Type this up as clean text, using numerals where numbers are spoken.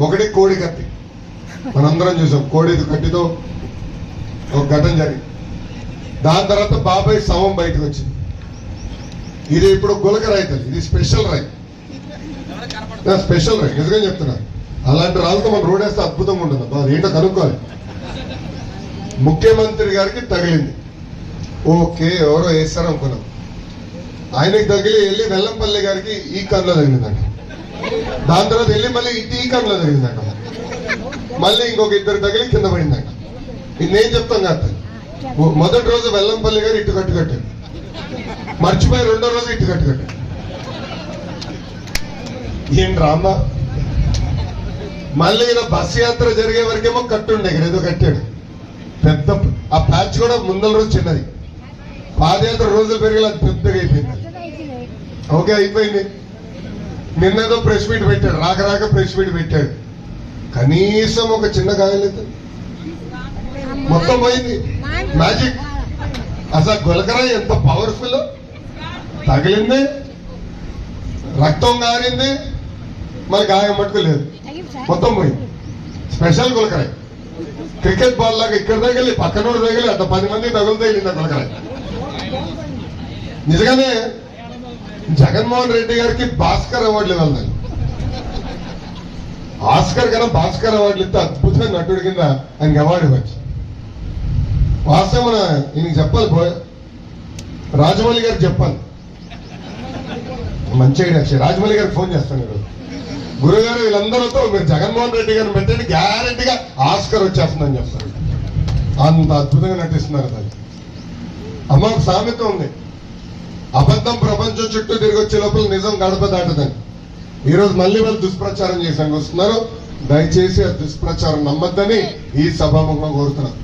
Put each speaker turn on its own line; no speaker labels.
ఒకటి కోడి కత్తి, మనందరం చూసాం. కోడి కత్తితో ఒక ఘటన జరిగింది. దాని తర్వాత బాబాయ్ శవం బయటకు వచ్చింది. ఇది ఇప్పుడు గులక రైతు, ఇది స్పెషల్ రైతు, స్పెషల్ రైతు. నిజంగా చెప్తున్నా, అలాంటి రాళ్ళతో మనం రోడ్ వేస్తే అద్భుతంగా ఉంటుంది. ఏంటో కనుక్కోవాలి. ముఖ్యమంత్రి గారికి తగిలింది, ఓకే ఎవరో వేస్తారు అనుకున్నాం. ఆయనకి తగిలి వెళ్ళి వెల్లంపల్లి గారికి ఈ కన్నులో తగిలిందంట. దాని తర్వాత వెళ్ళి మళ్ళీ ఈ కన్నులో తగిలిందంట. మళ్ళీ ఇంకొక ఇద్దరు తగిలి కింద పడిందంట. ఇది నేను చెప్తాను కాదు. మొదటి రోజు వెల్లంపల్లి గారు ఇటు కట్టు కట్టారు, మర్చిపోయి రెండో రోజు ఇటు కట్టు కట్టారు. ఏం డ్రామా. మళ్ళీ ఈయన బస్ యాత్ర జరిగే వరకేమో కట్టుండే, ఏదో కట్టాడు పెద్ద. ఆ ప్యాచ్ కూడా ముందల రోజు చిన్నది, పాదయాత్ర రోజులు పెరిగి అది పెద్దగా అయిపోయింది. ఓకే అయిపోయింది. నిన్నేదో ప్రెస్ మీట్ పెట్టాడు, రాక ప్రెస్ మీట్ పెట్టాడు. కనీసం ఒక చిన్న గాయలేదు, మొత్తం పోయింది. మ్యాజిక్. అసలు గులకరాయి ఎంత పవర్ఫుల్. తగిలింది, రక్తం గారింది, మరి గాయం మట్టుకు లేదు, మొత్తం పోయింది. స్పెషల్ గులకరాయి. క్రికెట్ బాల్ లాగా ఇక్కడ తగిలి పక్కనోడు తగిలి అంత 10 మంది తగులు తగిలింది గులకరాయి. నిజంగానే జగన్మోహన్ రెడ్డి గారికి భాస్కర్ అవార్డులు ఇవ్వాలి. ఆస్కర్ కన్నా భాస్కర్ అవార్డులు ఇస్తే అద్భుతమైన నటుడి కింద ఆయనకి అవార్డు ఇవ్వచ్చు. వాస్తవం ఈయనకి చెప్పాలి, రాజమౌళి గారికి చెప్పాలి. మంచి ఐడియా. రాజమౌళి గారికి ఫోన్ చేస్తాను ఈరోజు. గురుగారు వీళ్ళందరితో మీరు జగన్మోహన్ రెడ్డి గారిని పెట్టండి, గ్యారంటీగా ఆస్కర్ వచ్చేస్తుందని చెప్తారు. అంత అద్భుతంగా నటిస్తున్నారు. దాన్ని అమ్మ ఒక సామెత ఉంది, అబద్ధం ప్రపంచం చుట్టూ తిరిగి వచ్చే లోపల నిజం గడప దాటదని. ఈరోజు మళ్ళీ వాళ్ళు దుష్ప్రచారం చేసానికి వస్తున్నారు. దయచేసి ఆ దుష్ప్రచారం నమ్మద్దని ఈ సభాముఖంగా కోరుతున్నారు.